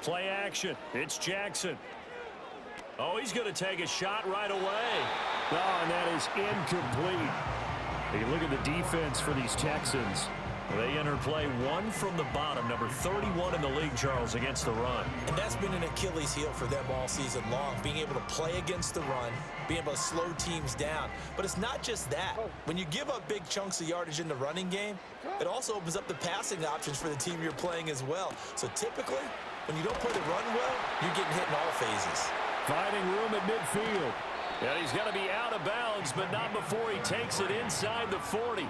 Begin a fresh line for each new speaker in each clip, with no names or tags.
Play action. It's Jackson. Oh, he's going to take a shot right away. Oh, and that is incomplete. You look at the defense for these Texans. They enter play one from the bottom, number 31 in the league, Charles, against the run.
And that's been an Achilles heel for them all season long, being able to play against the run, being able to slow teams down. But it's not just that. When you give up big chunks of yardage in the running game, it also opens up the passing options for the team you're playing as well. So typically, when you don't play the run well, you're getting hit in all phases.
Finding room at midfield. And he's going to be out of bounds, but not before he takes it inside the 40.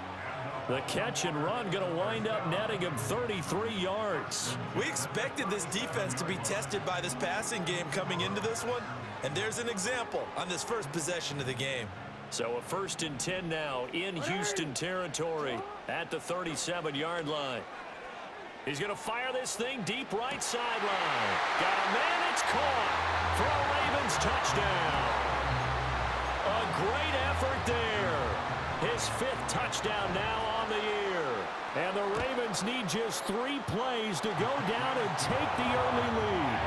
The catch and run going to wind up netting him 33 yards.
We expected this defense to be tested by this passing game coming into this one, and there's an example on this first possession of the game.
So a 1st and 10 now in Houston territory at the 37-yard line. He's going to fire this thing deep right sideline. Got a man, it's caught for a Ravens touchdown. A great effort there. His 5th touchdown now on the year. And the Ravens need just 3 plays to go down and take the early lead.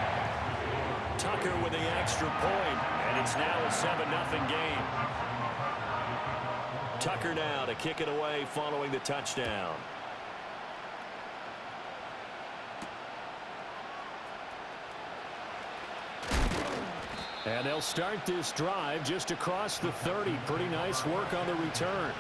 Tucker with the extra point, and it's now a 7-0 game. Tucker now to kick it away following the touchdown. And they'll start this drive just across the 30. Pretty nice work on the return.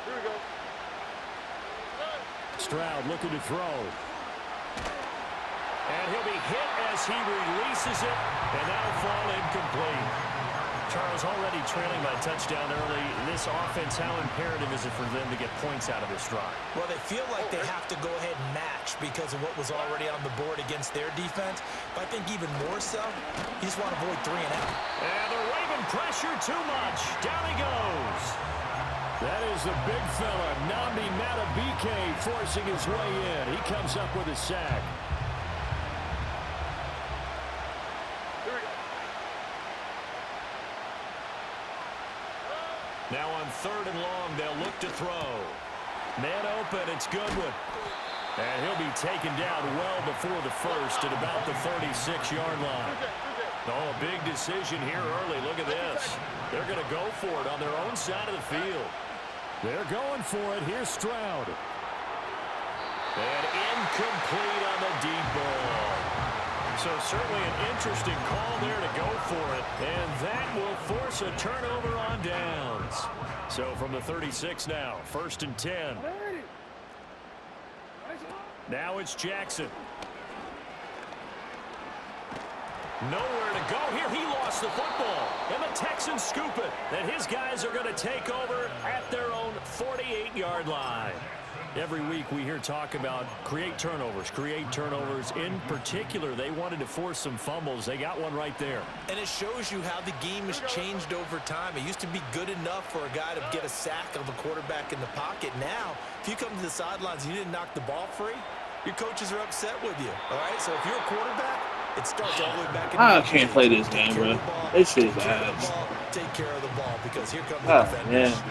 Here we go.
Stroud looking to throw. And he'll be hit as he releases it, and that'll fall incomplete. Charles, already trailing by touchdown early. This offense, how imperative is it for them to get points out of this drive?
Well, they feel like they have to go ahead and match because of what was already on the board against their defense. But I think even more so, you just want to avoid 3 and out.
And the Raven pressure too much. Down he goes. That is the big fella, Nnamdi Madubuike, forcing his way in. He comes up with a sack. Now on 3rd and long, they'll look to throw. Man open, it's Goodwin. And he'll be taken down well before the first at about the 36-yard line. Oh, a big decision here early. Look at this. They're going to go for it on their own side of the field. They're going for it. Here's Stroud. And incomplete on the deep ball. So certainly an interesting call there to go for it. And that will force a turnover on downs. So from the 36 now, 1st and 10. Now it's Jackson. Nowhere to go here. He lost the football. And the Texans scoop it. And his guys are going to take over at their own 48-yard line. Every week we hear talk about create turnovers. In particular, they wanted to force some fumbles. They got one right there.
And it shows you how the game has changed over time. It used to be good enough for a guy to get a sack of a quarterback in the pocket. Now, if you come to the sidelines and you didn't knock the ball free, your coaches are upset with you. All right? So if you're a quarterback, it starts all the way back in
I can't play this game, bro. This shit is ass.
Take care of the ball because here comes the defenders.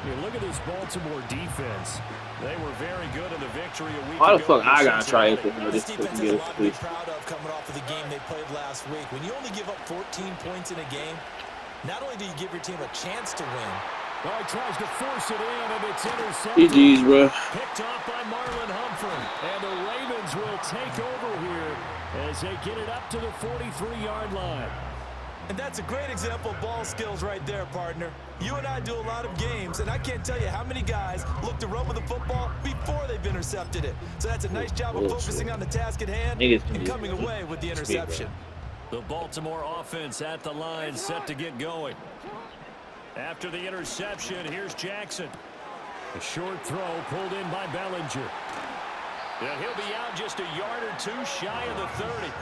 You look at this Baltimore defense. They were very good in the victory a week
Why the
ago.
fuck I gotta try it for
This
this
defense
fucking
has a lot to be proud of coming off of the game they played last week. When you only give up 14 points in a game, not only do you give your team a chance to win.
Well, he tries to force it in, and it's intercepted.
GG's, bro.
Picked off by Marlon Humphrey. And the Ravens will take over here as they get it up to the 43-yard line.
And that's a great example of ball skills right there, partner. You and I do a lot of games, and I can't tell you how many guys look to run with the football before they've intercepted it. So that's a nice job of focusing on the task at hand and coming away with the interception.
The Baltimore offense at the line set to get going. After the interception, here's Jackson. A short throw pulled in by Bellinger. And he'll be out just a yard or two shy of the 30.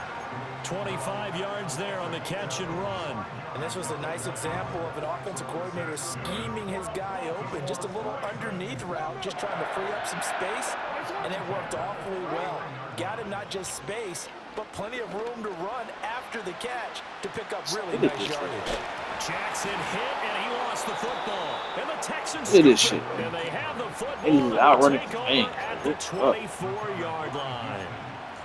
25 yards there on the catch and run.
And this was a nice example of an offensive coordinator scheming his guy open. Just a little underneath route, just trying to free up some space. And it worked awfully well. Got him not just space, but plenty of room to run after the catch to pick up really nice yardage.
Jackson hit, and he lost the football. And the Texans
look at this shit.
and they have the football
He's outrunning
take
the
over
game.
at the 24-yard line.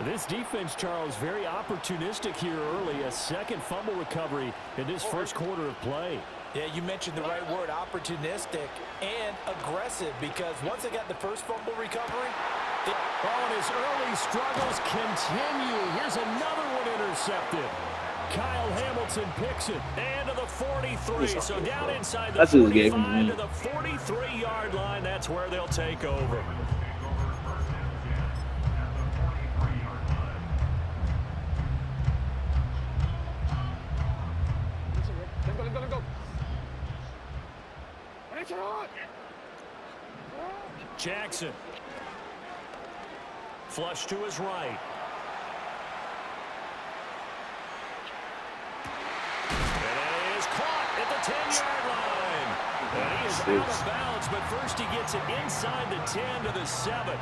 This defense, Charles, very opportunistic here early. A second fumble recovery in this first quarter of play.
Yeah, you mentioned the right word, opportunistic and aggressive, because once they got the first fumble recovery,
and his early struggles continue. Here's another one intercepted. Kyle Hamilton picks it. And to the 43. So down inside the 45 to the 43-yard line. That's where they'll take over. Jackson. Flush to his right. And it is caught at the 10-yard line. And he is out of bounds, but first he gets it inside the 10 to the 7.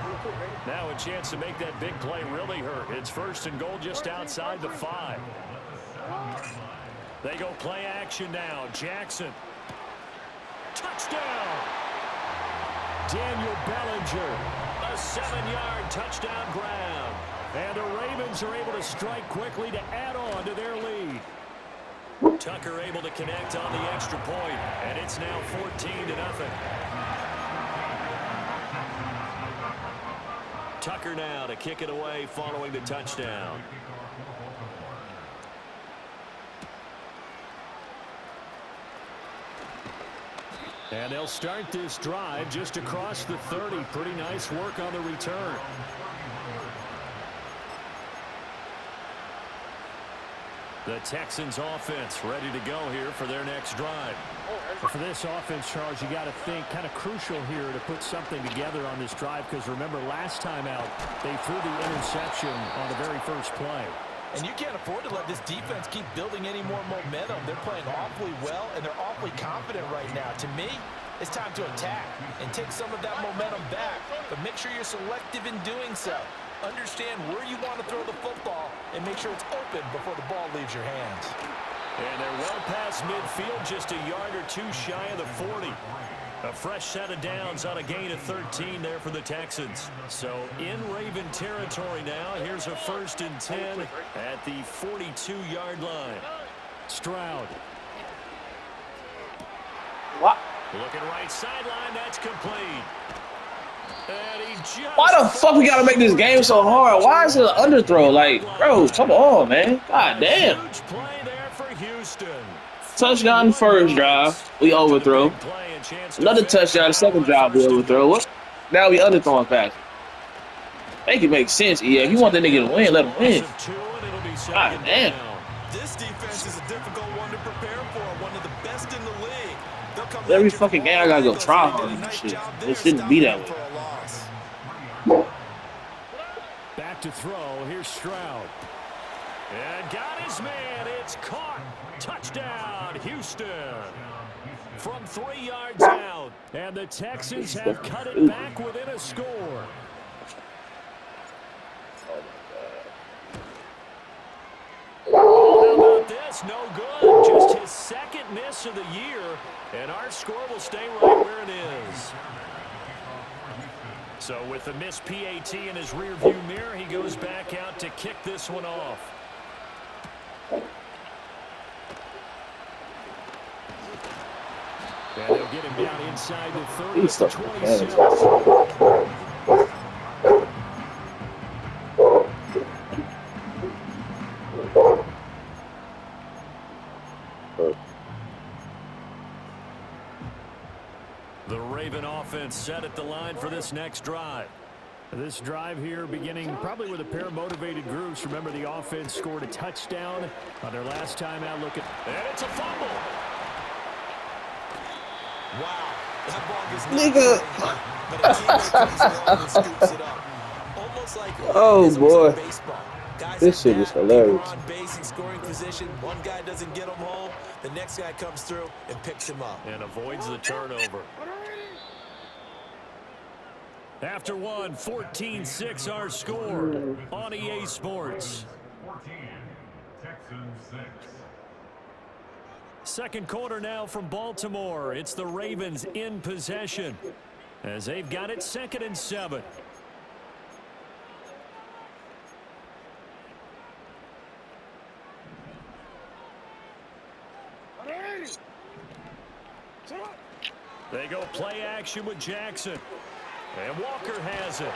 Now a chance to make that big play really hurt. It's first and goal just outside the 5. They go play action now. Jackson. Touchdown. Daniel Bellinger. A 7-yard touchdown grab. And the Ravens are able to strike quickly to add on to their lead. Tucker able to connect on the extra point, and it's now 14-0. Tucker now to kick it away following the touchdown. And they'll start this drive just across the 30. Pretty nice work on the return. The Texans offense ready to go here for their next drive. For this offense, Charles, you got to think kind of crucial here to put something together on this drive, because remember last time out they threw the interception on the very first play.
And you can't afford to let this defense keep building any more momentum. They're playing awfully well, and they're awfully confident right now. To me, it's time to attack and take some of that momentum back, but make sure you're selective in doing so. Understand where you want to throw the football and make sure it's open before the ball leaves your hands.
And they're well past midfield, just a yard or two shy of the 40. A fresh set of downs on a gain of 13 there for the Texans. So in Raven territory now. Here's a 1st and 10 at the 42-yard line. Stroud.
What?
Looking right sideline. That's complete. And he just...
Why the fuck we gotta make this game so hard? Why is it an underthrow? Like, bro, come on, man. God damn.
Huge play there for Houston.
Touchdown first drive, we overthrow. Another touchdown, second drive, we overthrow. What? Now we underthrowing passes. Make it make sense, yeah. If you want that nigga to win, let him win. God damn.
This defense is a difficult one to prepare for. One of the best in the league.
Every fucking game I gotta go try hard and shit. It shouldn't be that way.
Back to throw. Here's Stroud. And got his man. It's caught. Touchdown, Houston. From 3 yards out. And the Texans have cut it back within a score. Oh, how about this? No good. Just his second miss of the year. And our score will stay right where it is. So with the missed PAT in his rearview mirror, he goes back out to kick this one off. And they'll get him down inside the 30 to 26. The Raven offense set at the line for this next drive. This drive here beginning probably with a pair of motivated groups. Remember, the offense scored a touchdown on their last time out. Look at, and it's a fumble.
Wow, that ball gets nigga. But a teammate comes along and scoops it up. Almost like
oh boy,
baseball. Guys
this shit is hilarious.
on base in scoring position. One guy doesn't get him home. The next guy comes through and picks him up
and avoids the turnover. After one, 14-6 our score on EA Sports. Second quarter now from Baltimore. It's the Ravens in possession as they've got it 2nd and 7. They go play action with Jackson. And Walker has it.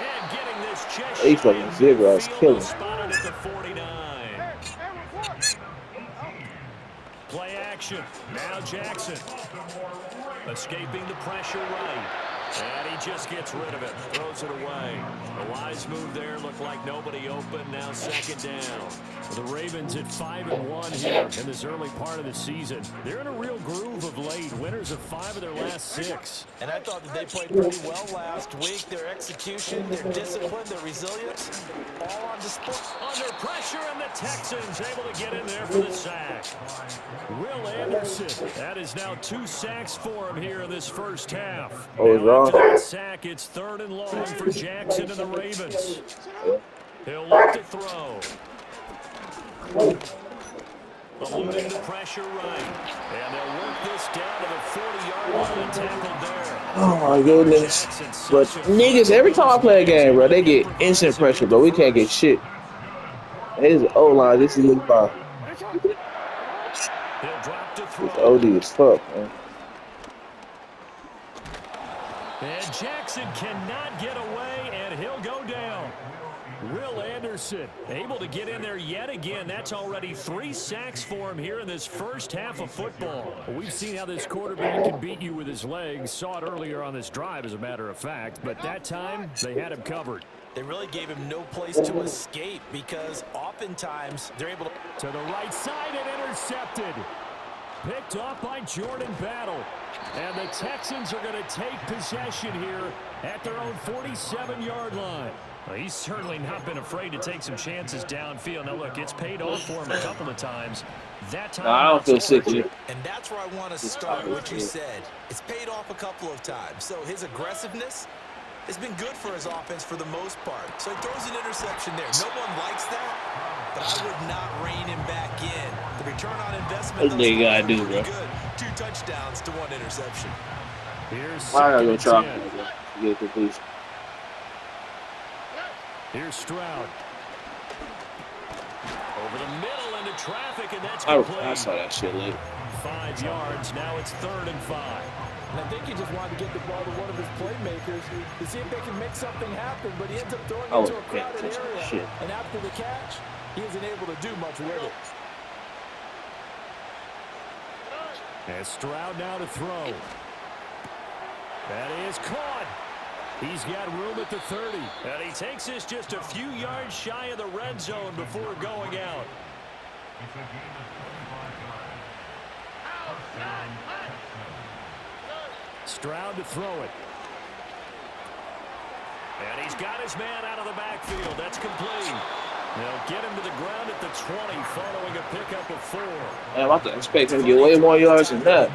And getting this chest
He fucking zero. That's killing.
Spotted at the 49. Play action. Now Jackson. Escaping the pressure right. And he just gets rid of it. Throws it away. A wise move there. Looked like nobody open. Now 2nd down. The Ravens at 5-1 here in this early part of the season. They're in a real groove of late. Winners of 5 of their last 6.
And I thought that they played pretty well last week. Their execution, their discipline, their resilience, all on display.
Under pressure, and the Texans able to get in there for the sack. Will Anderson. That is now 2 sacks for him here in this first half.
Oh,
now after that sack, it's 3rd and long for Jackson and the Ravens. He'll look to throw. Eluding the pressure right. And they'll work this down to the 40-yard line and tackled there.
Oh my goodness. But niggas, every time I play a game, bro, they get instant pressure, but we can't get shit. This is O-line. This is five.
He'll drop to throw.
It's OD as fuck, man.
And Jackson cannot get away, and he'll go down. Will Anderson able to get in there yet again. That's already 3 sacks for him here in this first half of football. We've seen how this quarterback can beat you with his legs. Saw it earlier on this drive, as a matter of fact. But that time, they had him covered.
They really gave him no place to escape because oftentimes they're able
to the right side and intercepted. Picked off by Jordan Battle. And the Texans are going to take possession here at their own 47-yard line. Well, he's certainly not been afraid to take some chances downfield. Now, look, it's paid off for him a couple of times. That time,
I don't feel sick yet.
And that's where I want to start what you said. It's paid off a couple of times. So his aggressiveness has been good for his offense for the most part. So he throws an interception there. No one likes that, but I would not rein him back in. The return on investment
That's what you gotta do, bro.
good. 2 touchdowns to 1 interception.
Here's
I gotta go try
second and 10.
to get completion.
Here's Stroud. Over the middle into traffic, and that's
I
complete.
saw that shit late.
5 yards. Now it's 3rd and 5.
And I think he just wanted to get the ball to one of his playmakers to see if they can make something happen, but he ends up throwing it to a crowded area.
Shit.
And after the catch, he isn't able to do much with it.
And Stroud now to throw. That is caught. He's got room at the 30. And he takes this just a few yards shy of the red zone before going out. Stroud to throw it. And he's got his man out of the backfield. That's complete. They'll get him to the ground at the 20 following a pickup of 4.
Man, I expect him to get way more yards than that.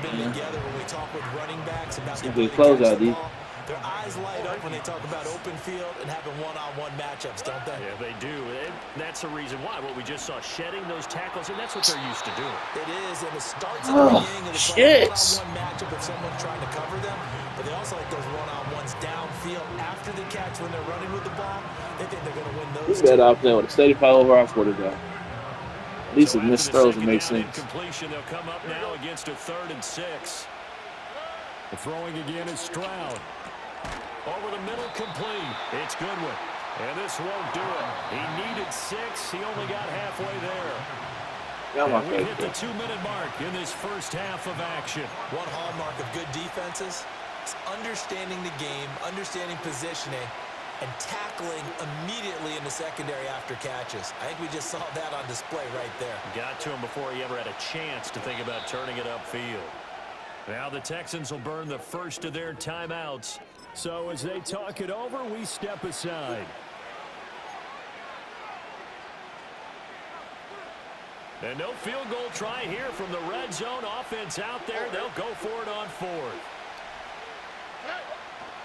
Good close out, D.
Their eyes light up when they talk about open field and having one-on-one matchups, don't they?
Yeah, they do. And that's the reason why. What we just saw, shedding those tackles, and that's what they're used to doing.
It is, and it starts at the beginning of the one-on-one matchup with someone trying to cover them, but they also like those one-on-ones downfield after the catch when they're running with the ball. They think they're going to win those.
He's better off playing with a steady power over our quarterback. At least if missed throws would make sense.
Completion, they'll come up now against a 3rd and 6. The throwing again is Stroud. Over the middle, complete. It's Goodwin. And this won't do it. He needed 6. He only got halfway there. And we hit the 2-minute mark in this first half of action.
One hallmark of good defenses is understanding the game, understanding positioning, and tackling immediately in the secondary after catches. I think we just saw that on display right there.
Got to him before he ever had a chance to think about turning it upfield. Now the Texans will burn the first of their timeouts. So as they talk it over, we step aside. And no field goal try here from the red zone. Offense out there. They'll go for it on 4th.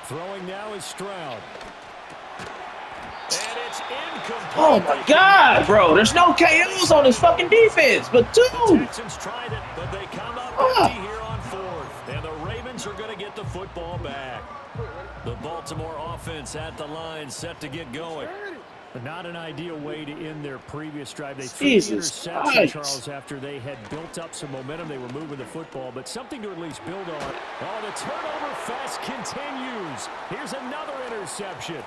Throwing now is Stroud. And it's incomplete.
Oh my God, bro! There's no KOs on this fucking defense, but
The
dude.
Texans tried it, but they come up empty here on fourth. And the Ravens are going to get the football back. The Baltimore offense at the line, set to get going. But not an ideal way to end their previous drive. They threw the interception, Charles, after they had built up some momentum. They were moving the football, but something to at least build on. Oh, the turnover fest continues. Here's another interception.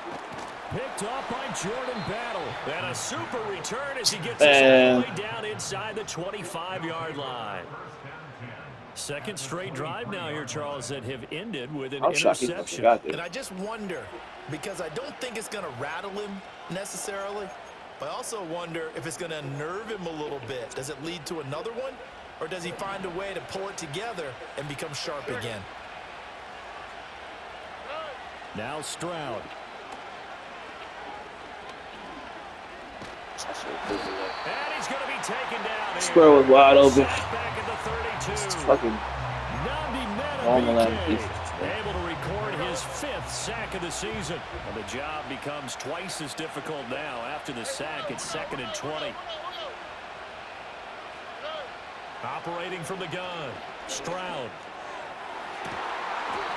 Picked up by Jordan Battle. And a super return as he gets us all the way down inside the 25-yard line. Second straight drive now here, Charles, that have ended with an interception.
And I just wonder, because I don't think it's going to rattle him necessarily, but I also wonder if it's going to unnerve him a little bit. Does it lead to another one, or does he find a way to pull it together and become sharp again?
Now Stroud. And he's going to be taken down here.
Square was wide open.
Back at the 32.
It's fucking long
able to record his 5th sack of the season. And the job becomes twice as difficult now. After the sack, it's 2nd and 20. Operating from the gun, Stroud.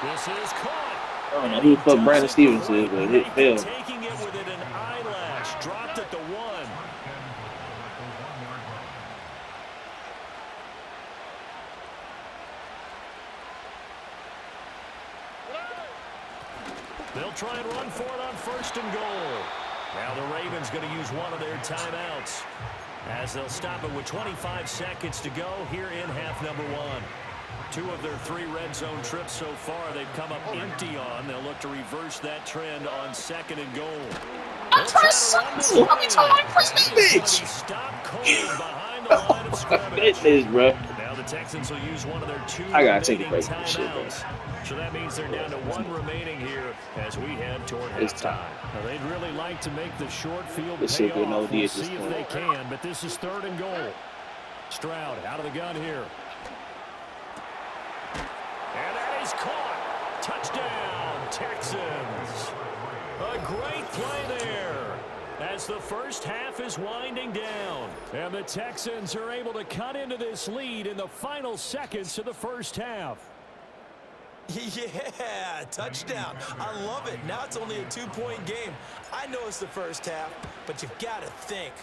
This is caught.
I don't know who the fuck Brandon Stevens is, but it failed.
Taking it within an eyelash, dropped at the 1. They'll try and run for it on 1st and goal. Now the Ravens going to use one of their timeouts as they'll stop it with 25 seconds to go here in half number 1. 2 of their 3 red zone trips so far they've come up empty on. They'll look to reverse that trend on 2nd and goal.
I'm trying to suck you. How many times I press that bitch?
Stop cold behind the line of scrimmage.
It is, bro.
Now the Texans will use one of their 2
I gotta take a
remaining
break from this shit, bro.
timeouts. So that means they're down to 1 remaining here as we head toward halftime. Now they'd really like to make the short field pay off. We'll see if they can, but this is 3rd and goal. Stroud out of the gun here. And that is caught. Touchdown, Texans. A great play there as the first half is winding down. And the Texans are able to cut into this lead in the final seconds of the first half.
Yeah, touchdown. I love it. Now it's only a 2-point game. I know it's the first half, but you've got to think.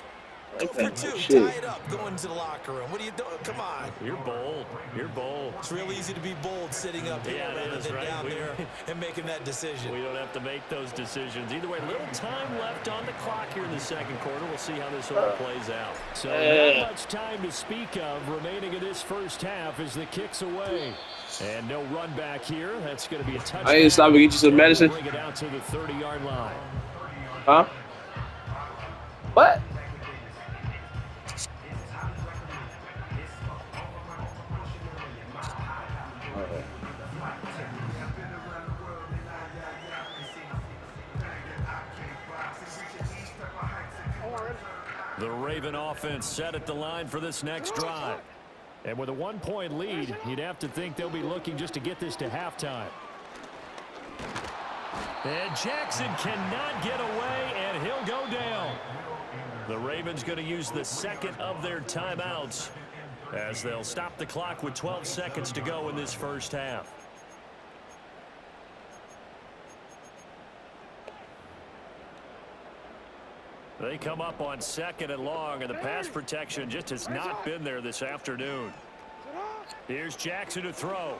Go for 2. Tie it up. Go into the locker room. What are you doing? Come on.
You're bold. You're bold.
It's real easy to be bold sitting up here rather than down there and making that decision.
We don't have to make those decisions. Either way, little time left on the clock here in the second quarter. We'll see how this all plays out. So not much time to speak of remaining in this first half as the kick's away. And no run back here. That's going to be a touchdown.
I ain't stopping to get you some medicine.
Bring it out to the 30-yard line.
Huh? What?
The Raven offense set at the line for this next drive. And with a 1-point lead, you'd have to think they'll be looking just to get this to halftime. And Jackson cannot get away, and he'll go down. The Ravens going to use the 2nd of their timeouts as they'll stop the clock with 12 seconds to go in this first half. They come up on 2nd and long, and the pass protection just has not been there this afternoon. Here's Jackson to throw.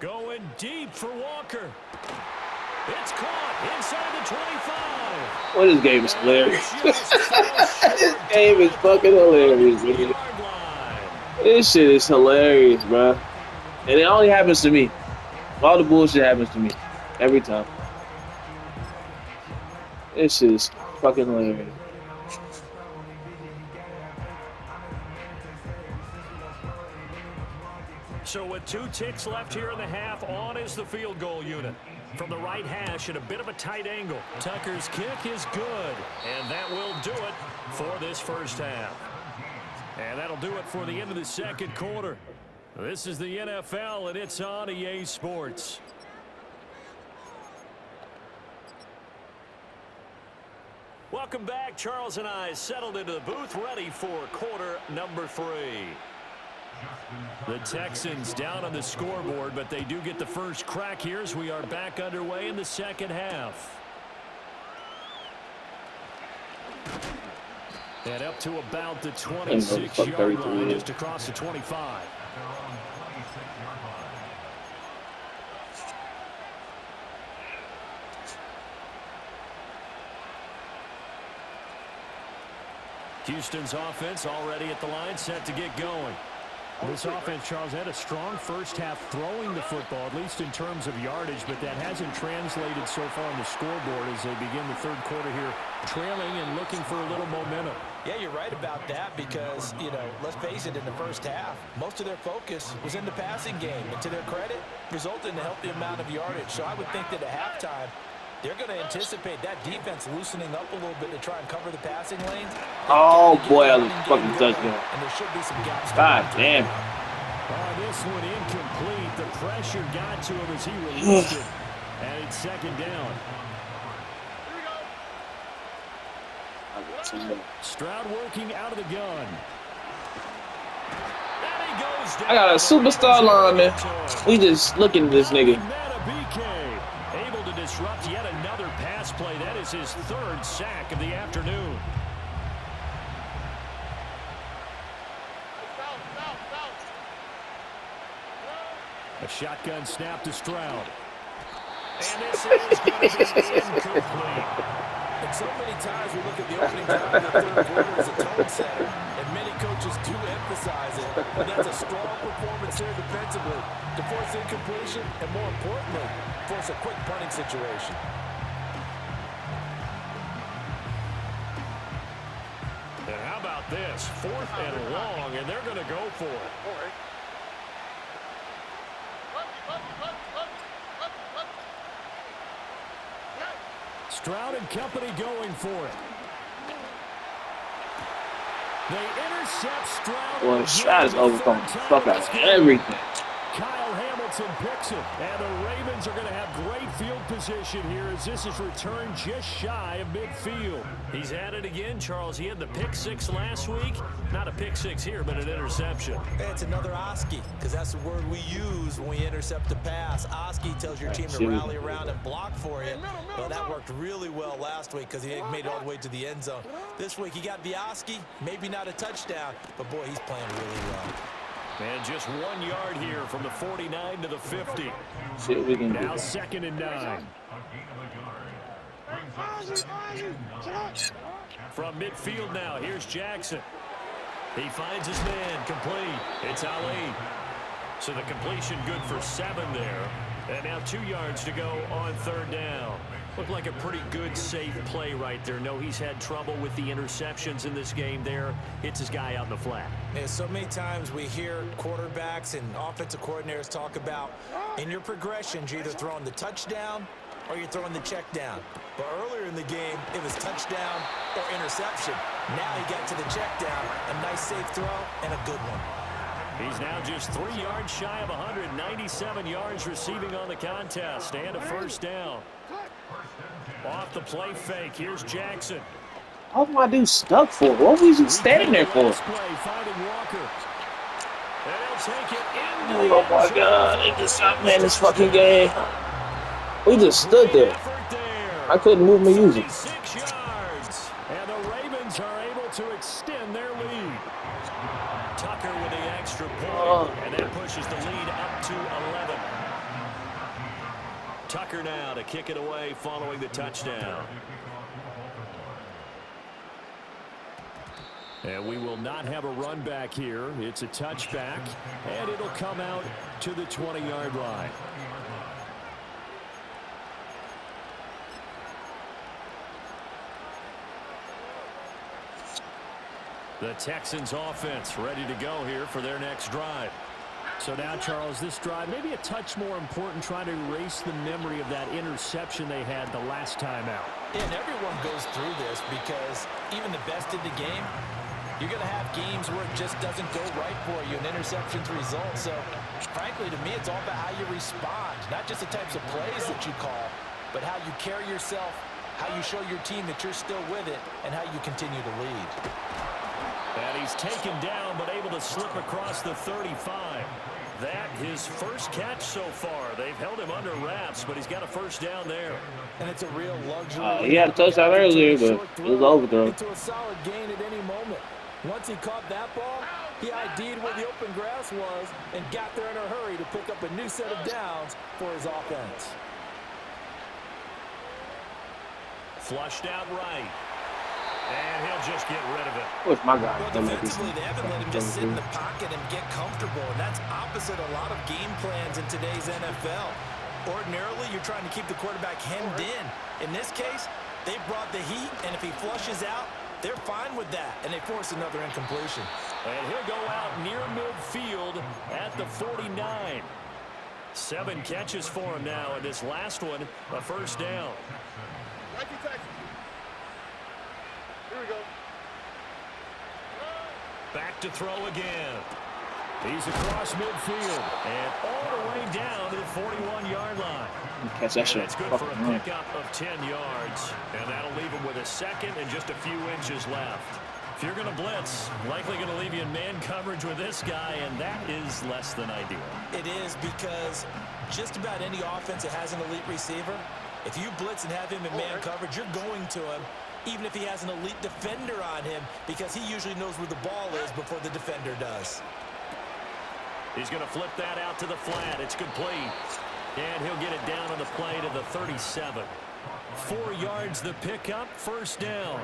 Going deep for Walker. It's caught inside the 25.
Well, this game is hilarious. This game is fucking hilarious, man. This shit is hilarious, bro. And it only happens to me. All the bullshit happens to me. Every time. This shit is fucking hilarious.
So with 2 ticks left here in the half, on is the field goal unit. From the right hash at a bit of a tight angle. Tucker's kick is good. And that will do it for this first half. And that'll do it for the end of the second quarter. This is the NFL, and it's on EA Sports. Welcome back. Charles and I settled into the booth, ready for quarter number 3. The Texans down on the scoreboard, but they do get the first crack here as we are back underway in the second half. And up to about the 26-yard line, just across the 25. Houston's offense already at the line, set to get going.
This offense, Charles, had a strong first half throwing the football, at least in terms of yardage, but that hasn't translated so far on the scoreboard as they begin the third quarter here, trailing and looking for a little momentum.
Yeah, you're right about that because, you know, let's face it, in the first half, most of their focus was in the passing game. And to their credit, resulted in a healthy amount of yardage. So I would think that at halftime, they're going to anticipate that defense loosening up a little bit to try and cover the passing lanes.
Oh, boy, I was fucking touchdown.
And there should be some gaps.
God damn.
Oh, this one incomplete. The pressure got to him as he released it. And it's second down. Stroud working out of the gun. And he goes down.
I got a superstar lineman. We just looking at this nigga.
Able to disrupt yet another pass play. That is his third sack of the afternoon. A shotgun snap to Stroud. And this is going to be incomplete.
And so many times we look at the opening drive of the third quarter as a tone setter, and many coaches do emphasize it. But that's a strong performance here defensively to force incompletion and, more importantly, force a quick punting situation.
And how about this? 4th and long, and they're going to go for it. Stroud and company going for it. They intercept Stroud.
Well, Stroud is overcoming the fuck out of everything.
Kyle Hamilton picks it. And the Ravens are going to have great field position here as this is returned just shy of midfield. He's at it again, Charles. He had the pick 6 last week. Not a pick 6 here, but an interception.
It's another Oski, because that's the word we use when we intercept a pass. Oski tells your team to rally around and block for you. Well, that worked really well last week because he made it all the way to the end zone. This week he got the Oski, maybe not a touchdown, but boy, he's playing really well.
And just 1 yard here from the 49 to the 50.
See what we can do.
Now 2nd and 9. From midfield now, here's Jackson. He finds his man, complete. It's Ali. So the completion good for 7 there. And now 2 yards to go on 3rd down. Looked like a pretty good, safe play right there. No, he's had trouble with the interceptions in this game there. Hits his guy out in the flat.
And so many times we hear quarterbacks and offensive coordinators talk about in your progressions, you're either throwing the touchdown or you're throwing the check down. But earlier in the game, it was touchdown or interception. Now he got to the check down, a nice safe throw, and a good one.
He's now just 3 yards shy of 197 yards receiving on the contest and a 1st down. Off the play fake, here's Jackson.
What my dude stuck for? What was he standing there for?
Finding Walker. And he'll take it
Oh my God, they just stopped playing this fucking game. We just stood there. I couldn't move my user.
6 yards. And the Ravens are able to extend their lead. Tucker with the extra point, and that pushes the lead up to 11. Tucker now to kick it away following the touchdown. And we will not have a run back here. It's a touchback, and it'll come out to the 20-yard line. The Texans offense ready to go here for their next drive.
So now, Charles, this drive maybe a touch more important, trying to erase the memory of that interception they had the last time out.
And everyone goes through this because even the best in the game, you're going to have games where it just doesn't go right for you, and interceptions result. So, frankly, to me, it's all about how you respond, not just the types of plays that you call, but how you carry yourself how you show your team that you're still with it, and how you continue to lead.
And he's taken down, but able to slip across the 35. That his first catch so far. They've held him under wraps, but he's got a first down there.
And it's a real luxury.
He had a touchdown earlier, but it was overthrow.
Into a solid gain at any moment. Once he caught that ball, he ID'd where the open grass was and got there in a hurry to pick up a new set of downs for his offense.
Flushed out right. And he'll just get rid of it.
What's my guy?
Well, defensively, they haven't let him just sit in the pocket and get comfortable, and that's opposite a lot of game plans in today's NFL. Ordinarily, you're trying to keep the quarterback hemmed in. In this case, they brought the heat, and if he flushes out, they're fine with that, and they force another incompletion.
And he'll go out near midfield at the 49. 7 catches for him now, and this last one, a first down.
Here we go.
Back to throw again. He's across midfield and all the way down to the 41-yard line.
Catch that shit.
It's good for a pickup of 10 yards, and that'll leave him with a second and just a few inches left. If you're going to blitz, likely going to leave you in man coverage with this guy, and that is less than ideal.
It is, because just about any offense that has an elite receiver, if you blitz and have him in man coverage, you're going to him, even if he has an elite defender on him, because he usually knows where the ball is before the defender does.
He's going to flip that out to the flat. It's complete. And he'll get it down on the play to the 37. 4 yards the pickup, first down.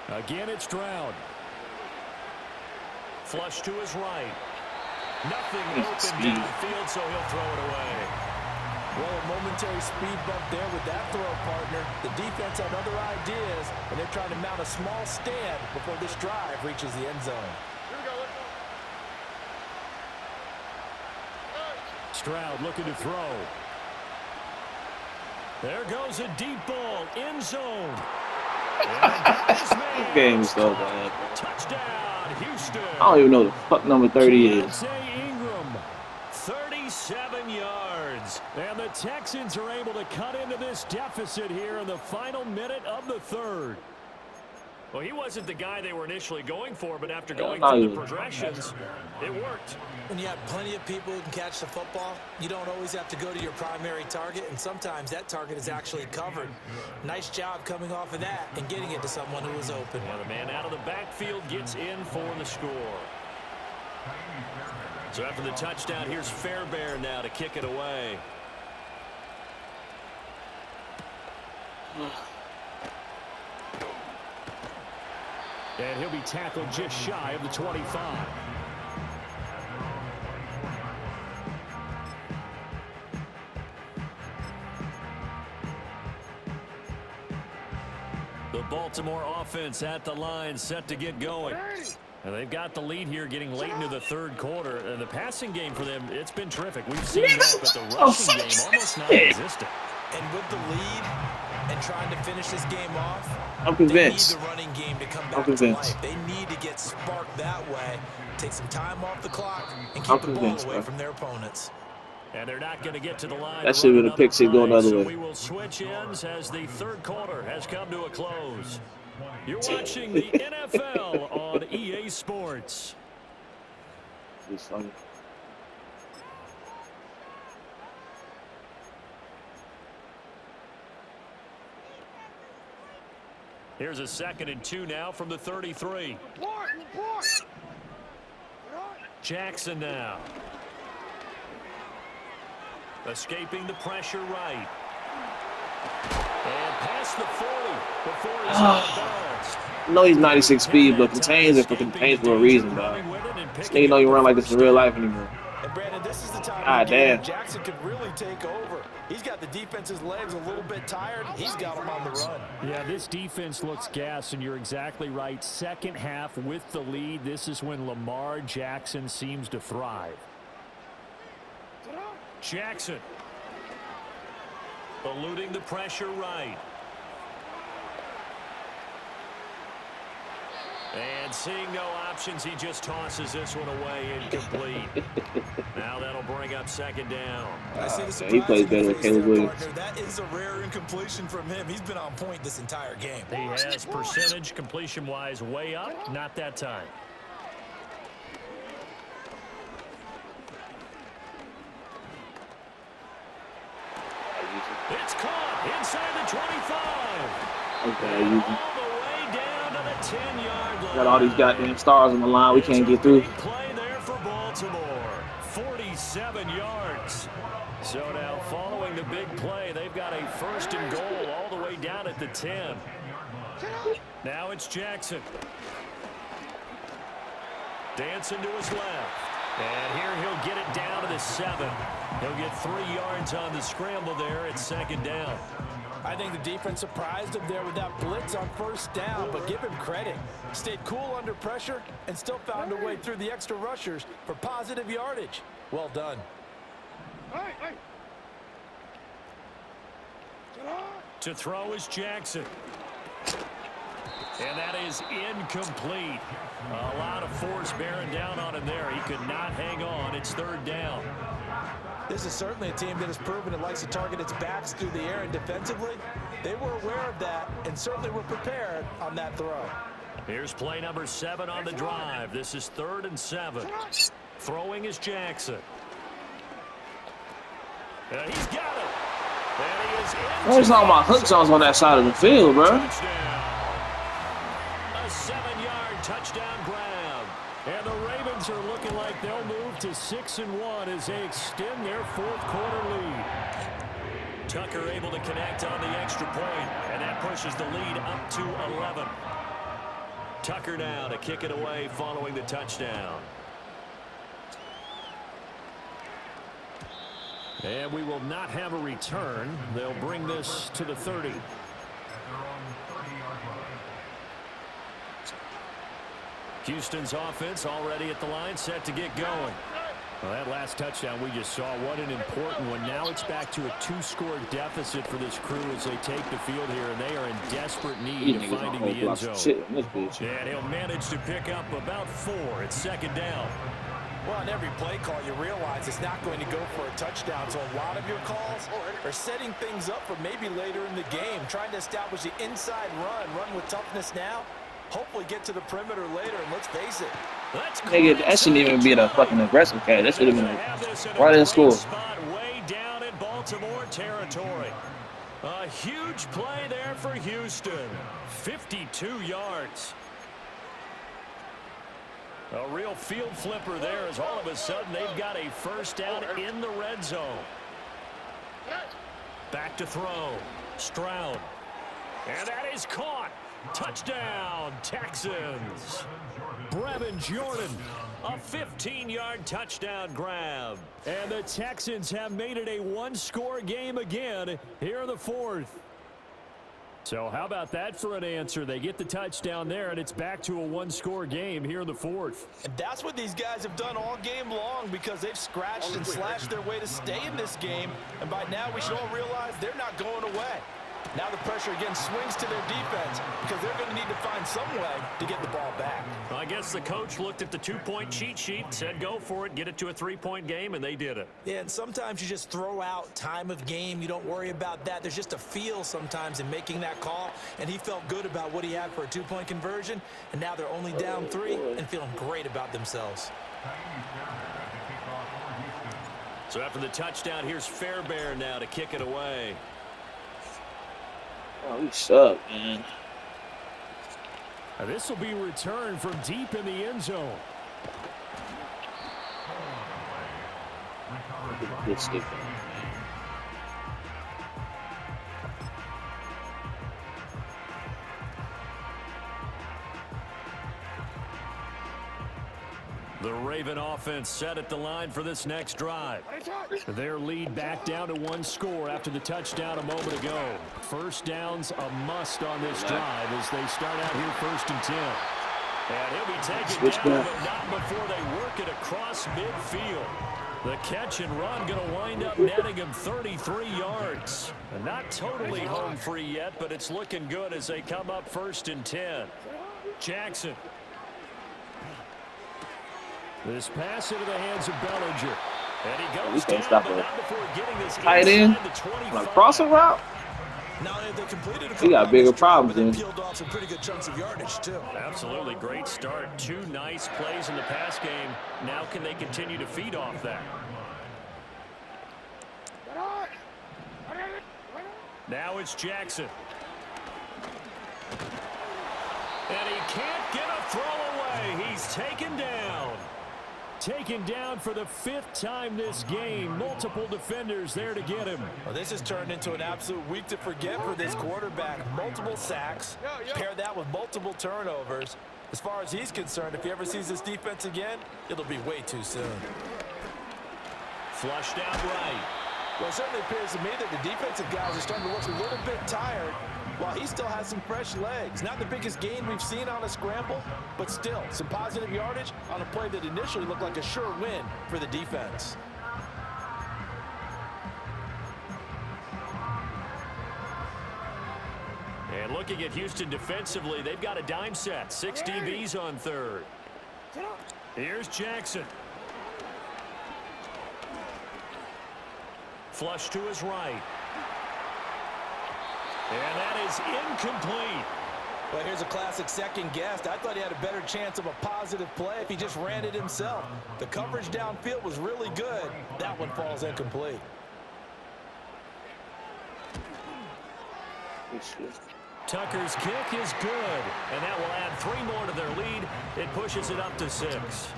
Again, it's Stroud. Flush to his right. Nothing open downfield, so he'll throw it away.
Well, a momentary speed bump there with that throw, partner. The defense had other ideas, and they're trying to mount a small stand before this drive reaches the end zone.
Here we go. Let's go.
Stroud looking to throw. There goes a deep ball, end zone.
Game is so bad.
Touchdown, Houston.
I don't even know the fuck number 30 is.
Ingram, 37 yards. And the Texans are able to cut into this deficit here in the final minute of the third. Well, he wasn't the guy they were initially going for, but after going through the progressions, it worked.
When you have plenty of people who can catch the football, you don't always have to go to your primary target, and sometimes that target is actually covered. Nice job coming off of that and getting it to someone who was open.
Well, the man out of the backfield gets in for the score. So after the touchdown, here's Fairbairn now to kick it away. And he'll be tackled just shy of the 25. The Baltimore offense at the line, set to get going. And they've got the lead here getting late into the third quarter. And the passing game for them, it's been terrific. We've seen that, but the rushing game almost non-existent.
And with the lead and trying to finish this game off,
I'm convinced.
they need the running game to come back to life. They need to get sparked that way, take some time off the clock, and keep the ball away from their opponents.
And they're not going to get to the line.
That should have been a pick six going the other way.
We will switch ends as the third quarter has come to a close. You're watching the NFL on EA Sports.
It's funny.
Here's a 2nd and 2 now from the 33. Jackson now. Escaping the pressure right. And past the 40 before he's out of bounds.
No, he's 96 speed, but contains it for a reason, dog. This nigga don't even run like this in real life anymore.
And Brandon, this is the time
God damn.
Jackson could really take over. He's got the defense's legs a little bit tired. He's got them on the run.
Yeah, this defense looks gassed, and you're exactly right. Second half with the lead, this is when Lamar Jackson seems to thrive.
Jackson. Eluding the pressure right. And seeing no options, he just tosses this one away incomplete. Now that'll bring up second down.
I see the surprise
he plays
in your
better than
face
Caleb
there,
Williams.
partner. That is a rare incompletion from him. He's been on point this entire game.
He has percentage completion-wise way up. Not that time.
It's caught inside the 25.
Okay,
All the way down to the 10-yard line.
got all these goddamn stars on the line. We can't get through.
Play there for Baltimore. 47 yards. So now following the big play, they've got a first and goal all the way down at the 10. Now it's Jackson. Dancing to his left. And here he'll get it down to the 7. He'll get 3 yards on the scramble there at second down.
I think the defense surprised him there with that blitz on first down, but give him credit. Stayed cool under pressure and still found a way through the extra rushers for positive yardage. Well done.
To throw is Jackson. And that is incomplete. A lot of force bearing down on him there. He could not hang on. It's third down.
This is certainly a team that has proven it likes to target its backs through the air, and defensively, they were aware of that and certainly were prepared on that throw.
Here's play number 7 on the drive. This is 3rd and 7. Throwing is Jackson. And he's got it. And he is in.
Where's all my hook zones on that side of the field, bro?
Touchdown. A 7-yard touchdown grab.
And the Ravens are looking like they'll move to 6-1 as they extend their fourth-quarter lead.
Tucker able to connect on the extra point, and that pushes the lead up to 11. Tucker now to kick it away following the touchdown.
And we will not have a return. They'll bring this to the 30.
Houston's offense already at the line, set to get going.
Well, that last touchdown we just saw, what an important one. Now it's back to a 2-score deficit for this crew as they take the field here, and they are in desperate need of finding the end zone.
And he'll manage to pick up about 4. It's second down.
Well, on every play call, you realize it's not going to go for a touchdown, so a lot of your calls are setting things up for maybe later in the game, trying to establish the inside run with toughness now. Hopefully get to the perimeter later, and let's face it.
Nigga, that shouldn't even be a fucking aggressive catch. That should have been right in school.
Spot way down in Baltimore territory. A huge play there for Houston. 52 yards. A real field flipper there as all of a sudden they've got a first down in the red zone. Back to throw. Stroud. And that is caught. Touchdown, Texans. Brevin Jordan, a 15-yard touchdown grab.
And the Texans have made it a 1-score game again here in the 4th. So how about that for an answer? They get the touchdown there, and it's back to a 1-score game here in the 4th.
And that's what these guys have done all game long because they've scratched and slashed their way to stay in this game. And by now we should all realize they're not going away. Now the pressure again swings to their defense because they're going to need to find some way to get the ball back.
I guess the coach looked at the 2-point cheat sheet, said go for it, get it to a 3-point game, and they did it.
Yeah, and sometimes you just throw out time of game. You don't worry about that. There's just a feel sometimes in making that call, and he felt good about what he had for a 2-point conversion, and now they're only down 3 and feeling great about themselves.
So after the touchdown, here's Fairbairn now to kick it away.
Oh, we suck, man.
This will be returned from deep in the end zone.
Good stick.
The Raven offense set at the line for this next drive.
Their lead back down to 1 score after the touchdown a moment ago. First down's a must on this drive as they start out here 1st and 10.
And he'll be taken down, but not before they work it across midfield. The catch and run going to wind up netting him 33 yards. And not totally home free yet, but it's looking good as they come up 1st and 10. Jackson.
This pass into the hands of Bellinger. And he
We
goes
can't
down,
stop
but
it.
not before getting this
Tight end.
inside the 25.
On a crossing route.
Now they completed a
We
couple
got
on
bigger
this drive,
problems
but then
then.
peeled off some pretty good chunks of yardage too.
Absolutely great start. 2 nice plays in the pass game. Now can they continue to feed off that? Now it's Jackson. And he can't get a throw away. He's taken down.
Taken down for the 5th time this game. Multiple defenders there to get him.
Well, this has turned into an absolute week to forget for this quarterback. Multiple sacks. Pair that with multiple turnovers. As far as he's concerned, if he ever sees this defense again, it'll be way too soon.
Flushed out right.
Well, it certainly appears to me that the defensive guys are starting to look a little bit tired while he still has some fresh legs. Not the biggest gain we've seen on a scramble, but still some positive yardage on a play that initially looked like a sure win for the defense.
And looking at Houston defensively, they've got a dime set. 6 DBs on third. Here's Jackson. Flush to his right. And that is incomplete.
Well, here's a classic second guess. I thought he had a better chance of a positive play if he just ran it himself. The coverage downfield was really good. That one falls incomplete.
Tucker's kick is good, and that will add 3 more to their lead. It pushes it up to 6.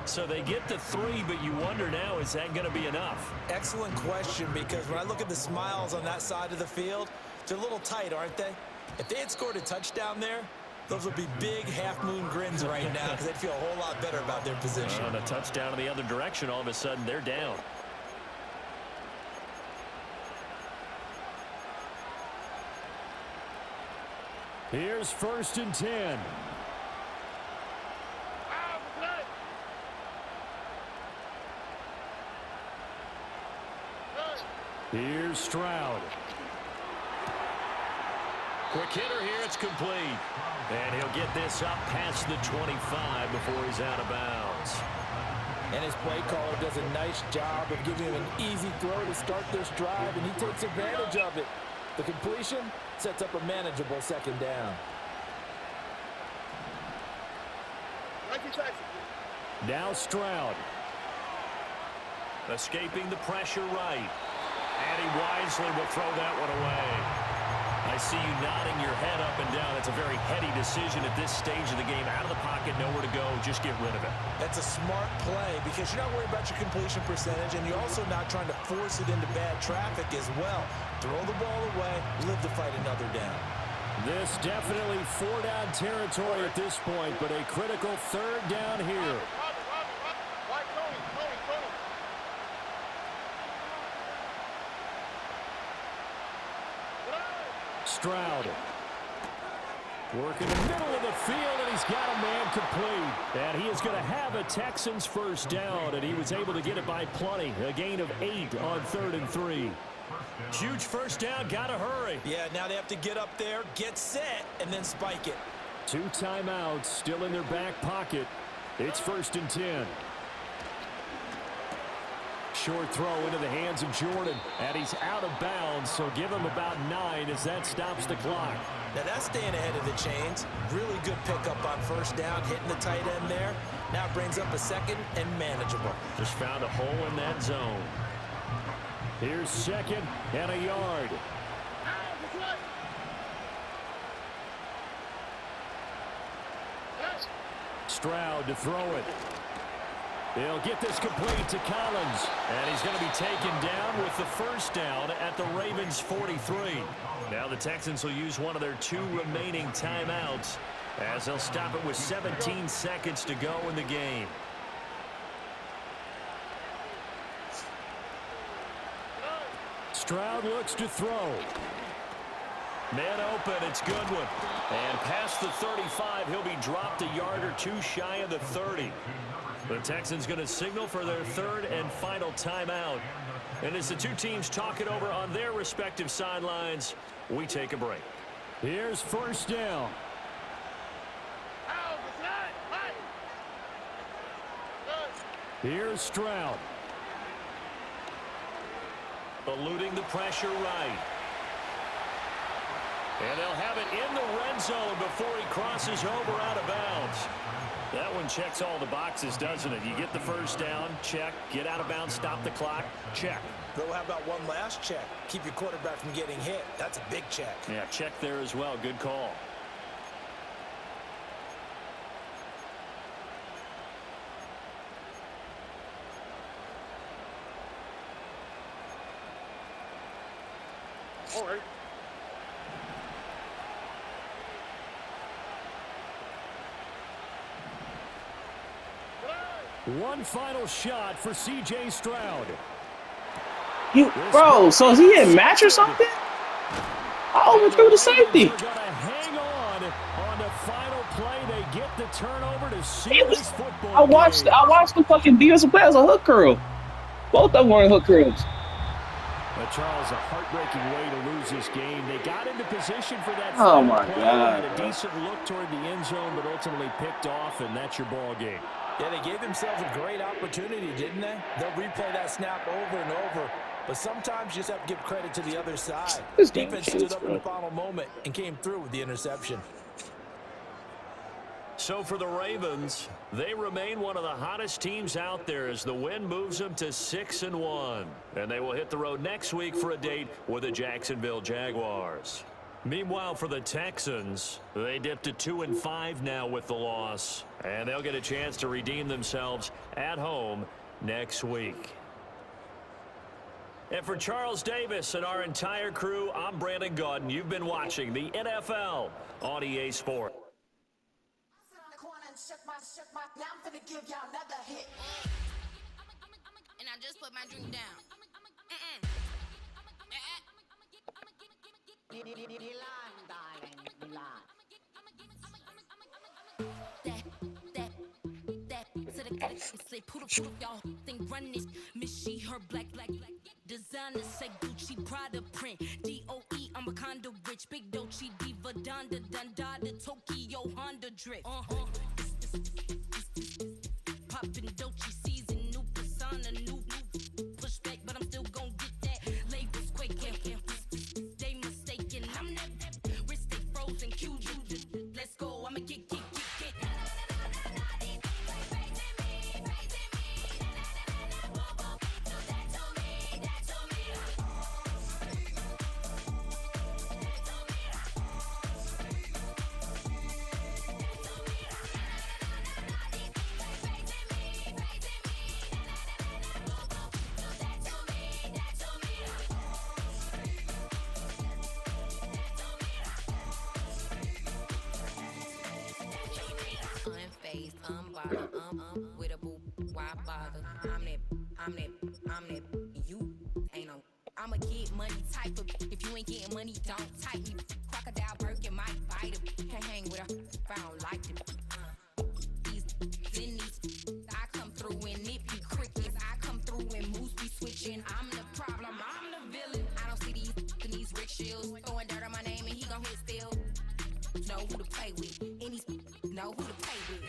So they get to 3, but you wonder now, is that going to be enough?
Excellent question, because when I look at the smiles on that side of the field, they're a little tight, aren't they? If they had scored a touchdown there, those would be big half-moon grins right now because they'd feel a whole lot better about their position.
On a touchdown in the other direction, all of a sudden they're down.
Here's 1st and 10. Here's Stroud.
Quick hitter here, it's complete. And he'll get this up past the 25 before he's out of bounds.
And his play caller does a nice job of giving him an easy throw to start this drive, and he takes advantage of it. The completion sets up a manageable 2nd down.
Now Stroud.
Escaping the pressure right. And he wisely will throw that one away. I see you nodding your head up and down. It's a very heady decision at this stage of the game. Out of the pocket, nowhere to go. Just get rid of it.
That's a smart play because you're not worried about your completion percentage, and you're also not trying to force it into bad traffic as well. Throw the ball away, live to fight another down.
This definitely 4-down territory at this point, but a critical 3rd down here. Stroud. Working the middle of the field, and he's got a man complete. And he is going to have a Texans 1st down, and he was able to get it by plenty. A gain of 8 on 3rd and 3.
Huge 1st down, got to hurry.
Yeah, now they have to get up there, get set, and then spike it.
2 timeouts still in their back pocket. It's 1st and 10. Short throw into the hands of Jordan, and he's out of bounds, so give him about 9 as that stops the clock.
Now that's staying ahead of the chains. Really good pickup on 1st down, hitting the tight end there. Now it brings up a 2nd and manageable.
Just found a hole in that zone.
Here's 2nd and a yard. Stroud to throw it. They'll get this complete to Collins.
And he's going to be taken down with the 1st down at the Ravens 43. Now the Texans will use one of their 2 remaining timeouts as they'll stop it with 17 seconds to go in the game.
Stroud looks to throw.
Man open, it's Goodwin. And past the 35, he'll be dropped a yard or 2 shy of the 30. The Texans going to signal for their 3rd and final timeout. And as the 2 teams talk it over on their respective sidelines, we take a break.
Here's 1st down. Here's Stroud.
Eluding the pressure right. And they'll have it in the red zone before he crosses over out of bounds. That one checks all the boxes, doesn't it? You get the first down, check. Get out of bounds, stop the clock, check.
Though, how about one last check? Keep your quarterback from getting hit. That's a big check.
Yeah, check there as well. Good call.
All right.
One final shot for C.J. Stroud.
Bro, so is he in match or something? I overthrew the safety.
They're going to hang on the final play. They get the turnover to seal this football
I watched the fucking defensive play as a hook curl. Both of them were hook curls.
But Charles, a heartbreaking way to lose this game. They got into position for that.
Oh my
play,
God!
had a decent look toward the end zone, but ultimately picked off, and that's your ball game.
Yeah, they gave themselves a great opportunity, didn't they? They'll replay that snap over and over. But sometimes you just have to give credit to the other side.
This
Defense
game
stood up in the final moment and came through with the interception.
So for the Ravens, they remain one of the hottest teams out there as the win moves them to 6-1. And they will hit the road next week for a date with the Jacksonville Jaguars. Meanwhile, for the Texans, they dipped to 2-5 now with the loss. And they'll get a chance to redeem themselves at home next week. And for Charles Davis and our entire crew, I'm Brandon Gaudin. You've been watching the NFL on EA Sports.
Now I'm gonna give y'all another hit. And I just put my drink down. Y'all think run this. Miss she her black designer say Gucci Prada print. DOE I'm a condo rich. Big Dolce Diva Donda Dundada Tokyo Honda drip. Poppin' Dolce season, new persona, new pushback, but I'm still gon' get that. Labels quaking, they mistaken. I'm that wrist stay frozen, Q. Let's go, I'ma get. Unfazed, unbothered, with a boo, why bother? I'm that, you ain't no. I'm a get money type of, if you ain't getting money, don't type me. Crocodile Birkin might bite him, can't hang with her if I don't like them. I come through and nip you crickets, I come through and moves be switching. I'm the problem, I'm the villain. I don't see these rickshaws, throwing dirt on my name and he gon' hit still. Know who to play with, any know who to play with.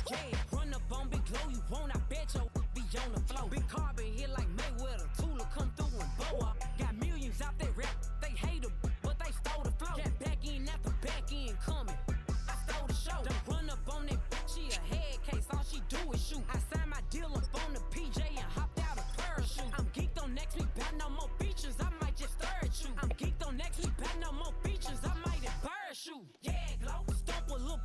Yeah, run up on Big Glow, you won't, I bet your be on the floor. Big Carbon here like Mayweather, Tula come through and blow up. Got millions out there rap, they hate her, but they stole the flow. Got back in after back end coming, I stole the show. Don't run up on that bitch, she a head case, all she do is shoot. I signed my deal up on the PJ and hopped out a parachute. I'm geeked on next week, got no more features, I might just stir at you. I'm geeked on next week, got no more features, I might embarrass you. Yeah, Glow, stomp a little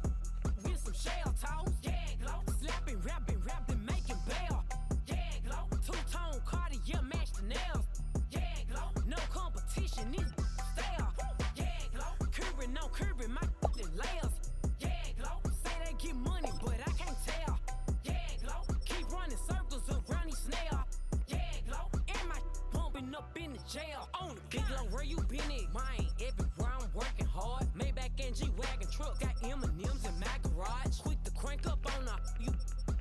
with some shell toes. Yeah, Glow, slapping, rapping, making bail. Yeah, Glow, two-tone Cartier match the nails. Yeah, Glow, no competition, these stale. Yeah, Glow, curving on curving, my layers. Yeah, Glow, say they get money, but I can't tell. Yeah, Glow, keep running circles around these snail. Yeah, Glow, and my bumping up in the jail. On the Big Glow, where you been at? Mine, everywhere I'm working hard. Maybach and G-Wagon truck, got M&M's in my garage. Quick to crank up on her, you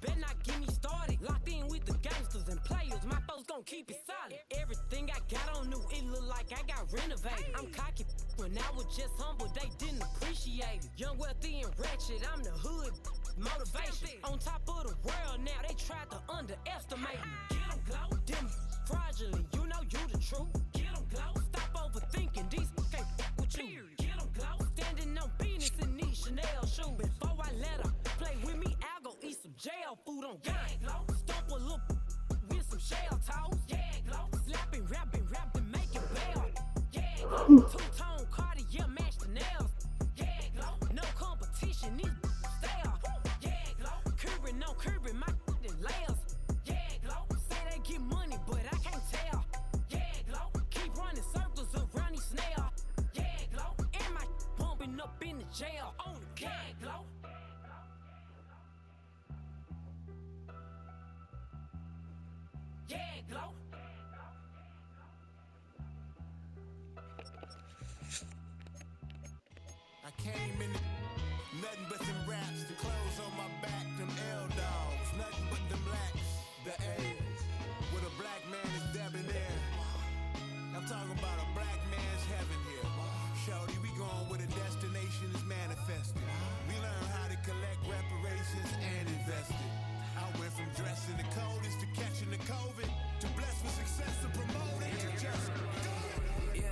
better not get me started. Locked in with the gangsters and players, my folks gon' keep it solid. Everything I got on new, it look like I got renovated. I'm cocky when I was just humble, they didn't appreciate it. Young, wealthy, and ratchet, I'm the hood motivation. On top of the world now, they tried to underestimate me. Get 'em, Glow, them fraudulent, you know you the truth. Get 'em, Glow, stop overthinking, these can't fuck with you. Get 'em, Glow, standing on business in these Chanel shoes. Before I let her play with me, I'll go eat some jail food on God. Yeah, Glow, stomp a little with some shell toes. Yeah, Glow, slapping, rapping, making bail. Yeah, Glow, two-tone Cartier match the nails. Yeah, Glow, no competition, these stale. Yeah, Glow, curving on curving, my layers. Yeah, Glow, say they get money, but I can't tell. Yeah, Glow, keep running circles around these snail. Yeah, Glow, and my bumping up in the jail. On the yeah, Glow. Yeah, Glow.
I came in nothing but them raps, the clothes on my back, them L-dogs, nothing but them blacks, the A, with a black man is debonair. I'm talking about a black man's heaven here. Shorty, we going where the destination is manifested. We learn how to collect reparations and invest it. I went from dressing the coldest to catching the COVID, to blessed with success to promote it, to just do it.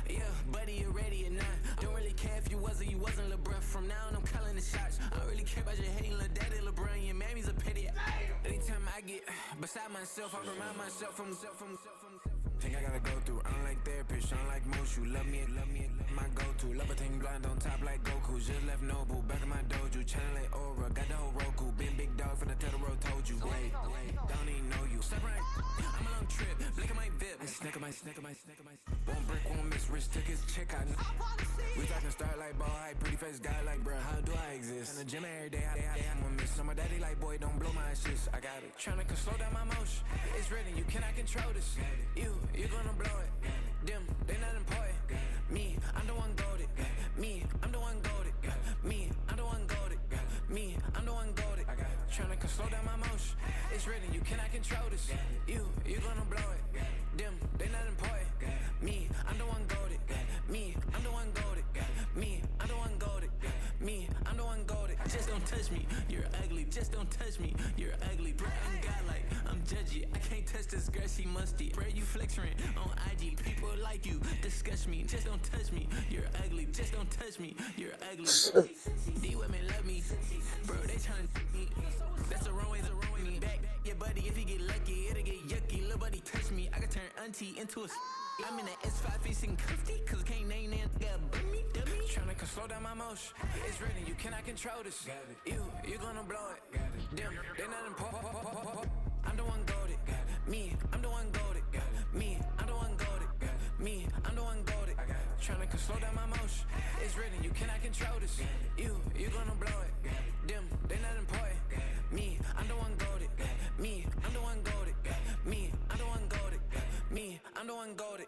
Yeah, buddy, you ready or not? Don't really care if you was or you wasn't LeBron. From now on, I'm calling the shots. I don't really care about your hating little daddy LeBron. Your mammy's a pity. Anytime I get beside myself, I remind myself from Think I gotta go through. I don't like therapists, I don't like most. You love me, my go-to. Love a thing blind on top like Goku. Just left Noble, back in my dojo. Channel like Aura, got the whole Roku. Been big dog from the Tether Road, told you. Wait, don't even know you. Step right, I'm a long trip. Blink at my VIP. Snack my. Won't break, won't miss. Rich took his check, I know. We talking start like ball hype, pretty face guy like bruh. How do I exist? In the gym every day, I'm a miss. So my daddy like, boy, don't blow my shit. I got it. Tryna slow down my motion. It's written, you cannot control this. You're gonna blow it. Them, they not important. Me, I'm the one goated. Me, I'm the one goated. Me, I'm the one goated. Me, I'm the one goated. Tryna slow down my motion. It's written, you cannot control this. You're gonna blow it. Them, they not important. Me, I'm the one goated. Me, I'm the one goated. Me, I'm the one goated. Me, I'm the one goated. Just don't touch me, you're ugly. Just don't touch me, you're ugly. Bro, I'm godlike, I'm judgy. I can't touch this girl, she musty. Bro, you flexing on IG. People like you disgust me. Just don't touch me, you're ugly. Just don't touch me, you're ugly. These women love me, bro. They tryna me. That's the wrong way, me back. Yeah, buddy, if he get lucky, it'll get yucky. Little buddy touch me, I can turn auntie into a. I'm in the S5 facing cuffy, cause I can't name that nigga dummy. Tryna slow down my motion. It's written, you cannot control this. You're gonna blow it. Them, they not important. I'm the one goated. Me, I'm the one goated. Me, I'm the one goated. Me, I'm the one goated. Tryna slow down my motion. It's written, you cannot control this. You're gonna blow it. Them, they not important. Me, I'm the one goated. Me, I'm the one goated. Me, I'm the one goated. Me, I'm the one goated.